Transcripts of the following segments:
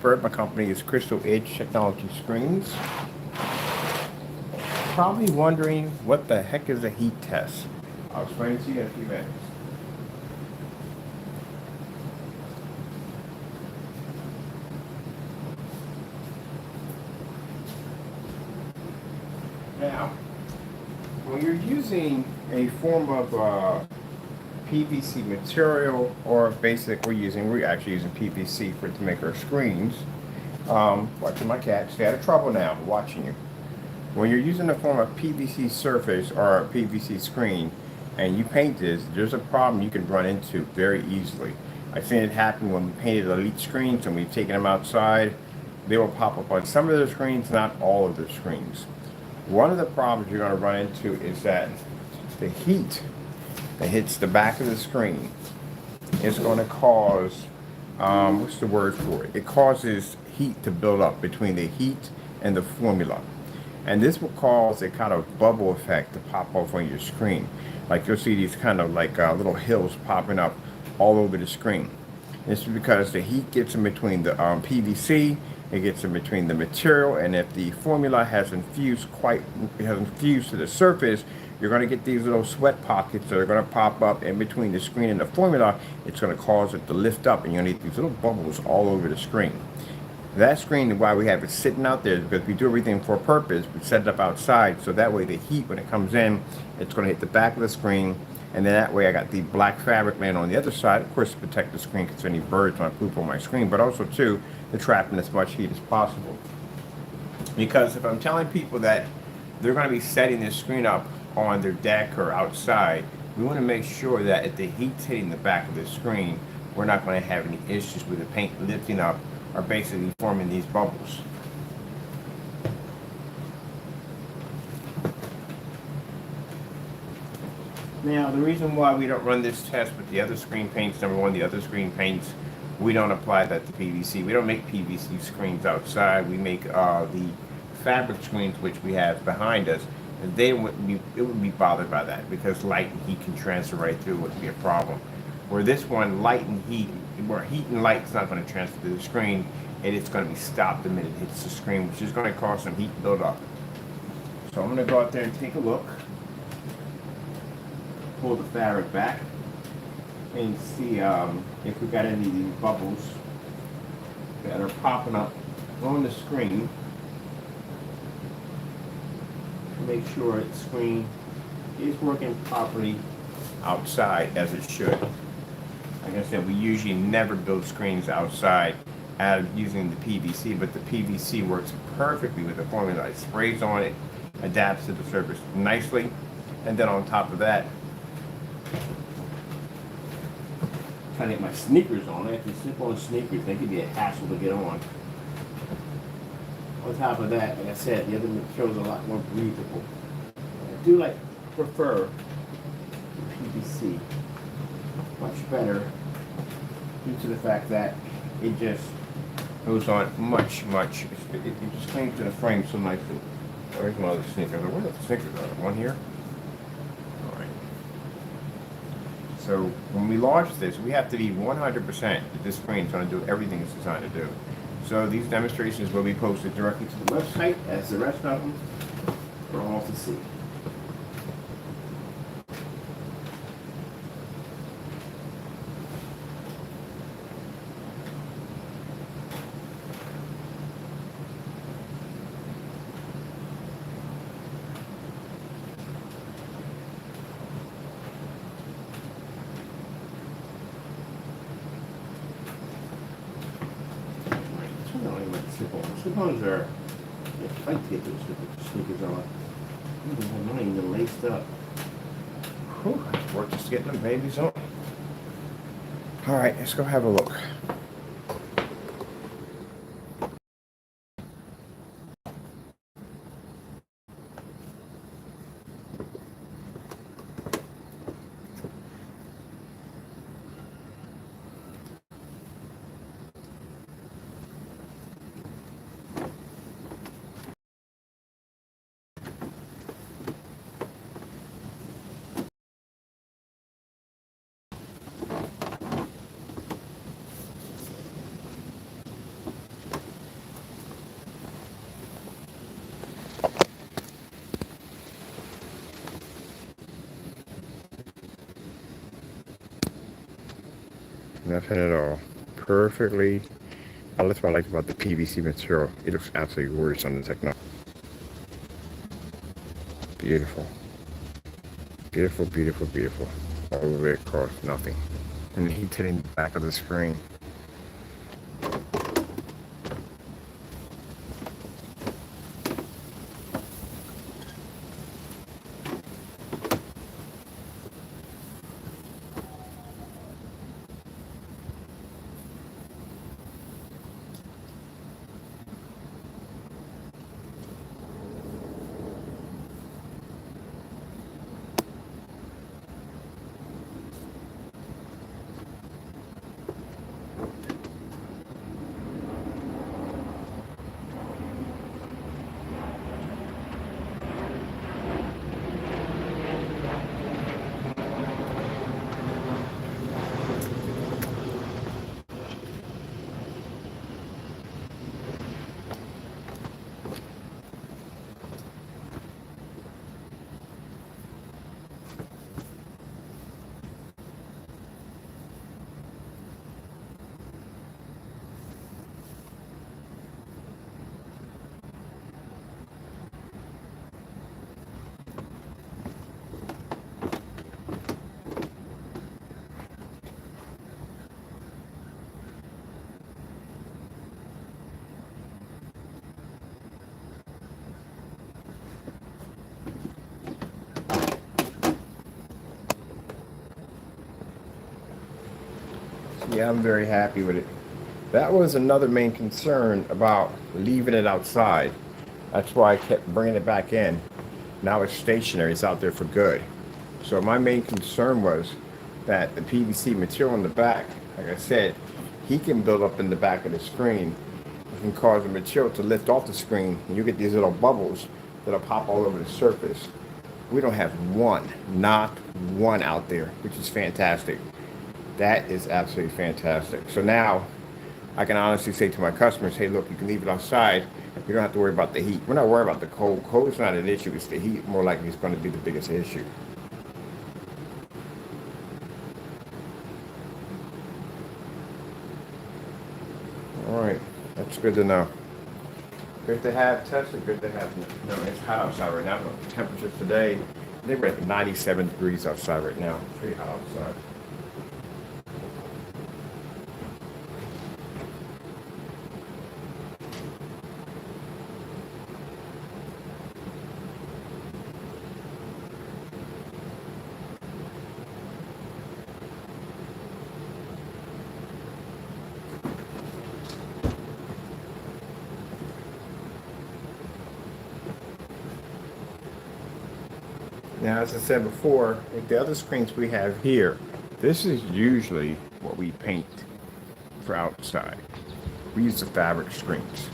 First, my company is Crystal Edge Technology Screens. Probably wondering what the heck is a heat test. I'll explain it to you in a few minutes. Now, when you're using a form of PVC material, or we're actually using PVC to make our screens. Watching my cat, stay out of trouble now, I'm watching you. When you're using a form of PVC surface or a PVC screen and you paint this, there's a problem you can run into very easily. I've seen it happen when we painted Elite screens and we've taken them outside. They will pop up on some of the screens, not all of the screens. One of the problems you're going to run into is that the heat that hits the back of the screen is going to cause, what's the word for it? It causes heat to build up between the heat and the formula. And this will cause a kind of bubble effect to pop off on your screen. Like you'll see these kind of like little hills popping up all over the screen. This is because the heat gets in between the PVC, it gets in between the material, and if the formula hasn't fused to the surface, you're going to get these little sweat pockets that are going to pop up in between the screen and the formula. It's going to cause it to lift up, and you're going to get these little bubbles all over the screen. That screen, why we have it sitting out there, is because we do everything for a purpose. We set it up outside, so that way the heat, when it comes in, it's going to hit the back of the screen, and then that way I got the black fabric laying on the other side, of course, to protect the screen because any birds might poop on my screen, but also, too, to trap in as much heat as possible. Because if I'm telling people that they're going to be setting this screen up on their deck or outside, we want to make sure that if the heat's hitting the back of the screen, we're not going to have any issues with the paint lifting up or basically forming these bubbles. Now, the reason why we don't run this test with the other screen paints, number one, the other screen paints, we don't apply that to PVC. We don't make PVC screens outside. We make the fabric screens, which we have behind us. It wouldn't be bothered by that because light and heat can transfer right through. It wouldn't be a problem. Where this one, where heat and light is not going to transfer to the screen, and it's going to be stopped the minute it hits the screen, which is going to cause some heat build up. So I'm going to go out there and take a look. Pull the fabric back and see if we got any of these bubbles that are popping up on the screen. Make sure the screen is working properly outside as it should. Like I said, we usually never build screens outside out of using the PVC, but the PVC works perfectly with the formula. It sprays on it, adapts to the surface nicely, and then on top of that, trying to get my sneakers on. I have to slip on sneakers. They could be a hassle to get on. On top of that, like I said, the other material is a lot more breathable. I do prefer PVC much better due to the fact that it just goes on much. It just clings to the frame so nicely. Where's my other sneakers? Where are the sneakers? One here? All right. So when we launch this, we have to be 100% that this screen is going to do everything it's designed to do. So these demonstrations will be posted directly to the website, as the rest of them, for all to see. Slip-ons are tight to get those sneakers on. I don't have mine even laced up. Whew, I have to work just to get them babies on. Alright, let's go have a look. Nothing at all. Perfectly. That's what I like about the PVC material. It looks absolutely gorgeous on the technology. Beautiful. Beautiful, beautiful, beautiful. All the way across, nothing. And heat hitting the back of the screen. Yeah, I'm very happy with it. That was another main concern about leaving it outside. That's why I kept bringing it back in. Now it's stationary, it's out there for good. So my main concern was that the PVC material in the back, like I said, heat can build up in the back of the screen. It can cause the material to lift off the screen, and you get these little bubbles that'll pop all over the surface. We don't have one, not one out there, which is fantastic. That is absolutely fantastic. So now I can honestly say to my customers, hey, look, you can leave it outside. You don't have to worry about the heat. We're not worried about the cold. Cold is not an issue. It's the heat more likely is going to be the biggest issue. All right. That's good to know. Good to have tested. Good to have. You know, it's hot outside right now. The temperatures today, they were at 97 degrees outside right now. Pretty hot outside. Now, as I said before, like the other screens we have here, this is usually what we paint for outside. We use the fabric screens.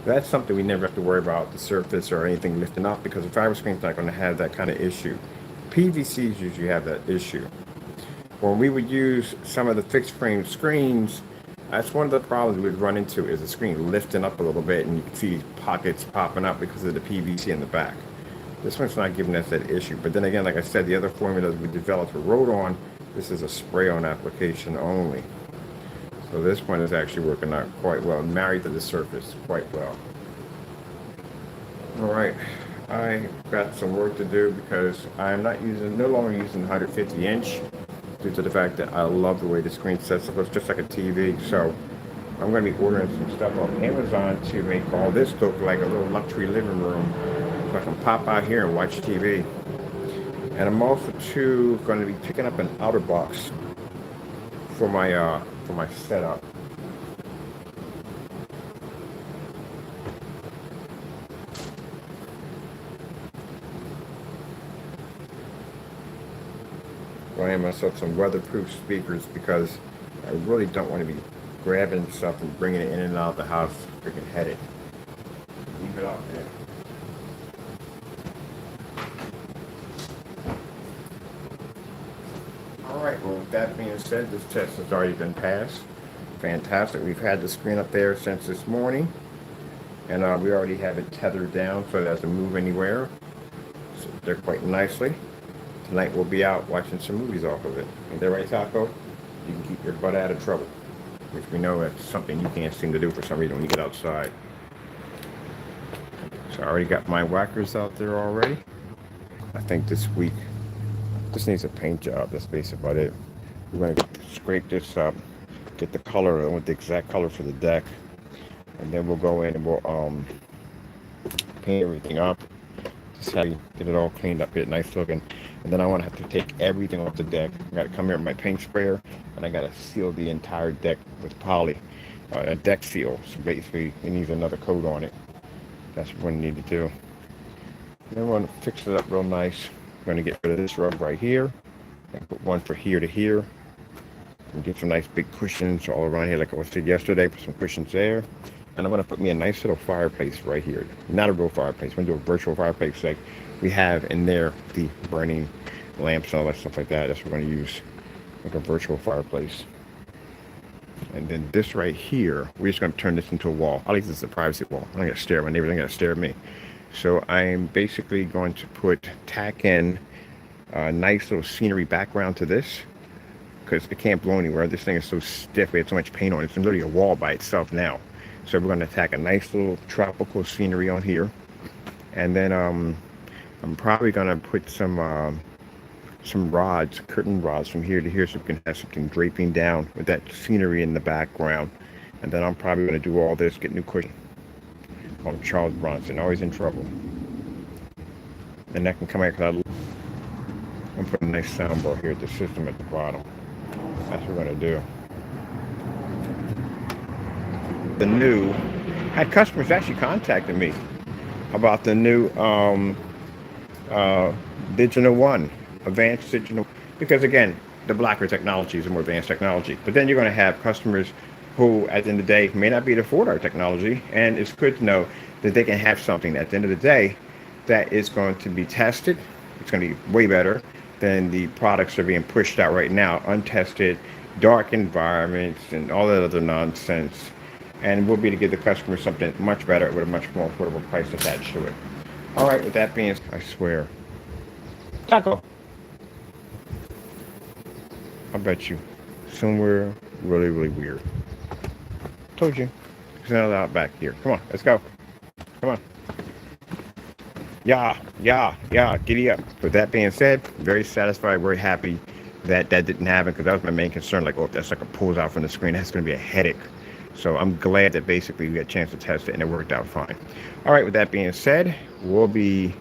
That's something we never have to worry about the surface or anything lifting up because the fabric screen's not going to have that kind of issue. PVCs usually have that issue. When we would use some of the fixed frame screens, that's one of the problems we'd run into is the screen lifting up a little bit and you can see pockets popping up because of the PVC in the back. This one's not giving us that issue. But then again, like I said, the other formulas we developed for Roll-On, this is a spray-on application only. So this one is actually working out quite well, married to the surface quite well. All right, I got some work to do because I'm no longer using 150 inch due to the fact that I love the way the screen sets up. It's just like a TV. So I'm going to be ordering some stuff off Amazon to make all this look like a little luxury living room. So I can pop out here and watch TV. And I'm also too going to be picking up an outer box for my setup. Buying myself some weatherproof speakers because I really don't want to be grabbing stuff and bringing it in and out of the house freaking headed. Leave it out there. Alright, well with that being said, this test has already been passed. Fantastic. We've had the screen up there since this morning. And we already have it tethered down so it doesn't move anywhere. So they're quite nicely. Tonight we'll be out watching some movies off of it. Ain't that right, Taco? you can keep your butt out of trouble, which we know that's something you can't seem to do for some reason when you get outside. So I already got my whackers out there already. I think this week, this needs a paint job. That's basically about it. We're going to scrape this up, get the color, I want the exact color for the deck, and then we'll go in and we'll paint everything up. Just have get it all cleaned up, get it nice looking. And then I want to have to take everything off the deck. I got to come here with my paint sprayer, and I got to seal the entire deck with poly, a deck seal. So basically, it needs another coat on it. That's what we need to do. And then we're going to fix it up real nice. We're going to get rid of this rug right here, and put one for here to here. And get some nice big cushions all around here, like I said yesterday. Put some cushions there. And I'm going to put me a nice little fireplace right here. Not a real fireplace. I'm going to do a virtual fireplace like we have in there, the burning lamps and all that stuff like that. That's what we're going to use, like a virtual fireplace. And then this right here, we're just going to turn this into a wall. I like this as a privacy wall. I'm going to stare at my neighbors. I'm going to stare at me. So I'm basically going to tack in a nice little scenery background to this, because it can't blow anywhere. This thing is so stiff. We have so much paint on it. It's literally a wall by itself now. So we're going to tack a nice little tropical scenery on here. And then I'm probably going to put some rods, curtain rods from here to here, so we can have something draping down with that scenery in the background. And then I'm probably going to do all this, get new cushion. Called Charles Bronson, always in trouble. And that can come out because I'm putting a nice soundbar here at the system at the bottom. That's what we're going to do. Had customers actually contacted me about the new Digital One, advanced digital, because again, the Blacker technology is a more advanced technology. But then you're going to have customers who, at the end of the day, may not be able to afford our technology, and it's good to know that they can have something at the end of the day that is going to be tested. It's going to be way better than the products that are being pushed out right now, untested, dark environments, and all that other nonsense. And we'll be able to give the customer something much better with a much more affordable price attached to it. All right, with that being said, I swear. Taco. I bet you. Somewhere really, really weird. Told you. There's another out back here. Come on, let's go. Come on. Yeah, giddy up. With that being said, very satisfied, very happy that didn't happen, because that was my main concern. Like, oh, if that sucker pulls out from the screen, that's going to be a headache. So I'm glad that basically we got a chance to test it and it worked out fine. All right, with that being said, we'll be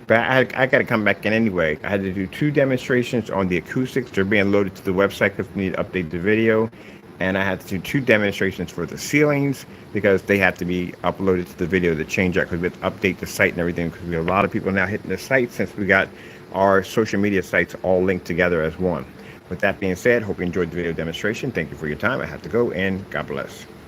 back. I got to come back in anyway. I had to do 2 demonstrations on the acoustics. They're being loaded to the website because we need to update the video. And I had to do 2 demonstrations for the ceilings because they have to be uploaded to the video to change out, because we have to update the site and everything, because we have a lot of people now hitting the site since we got our social media sites all linked together as one. With that being said, hope you enjoyed the video demonstration. Thank you for your time. I have to go, and God bless.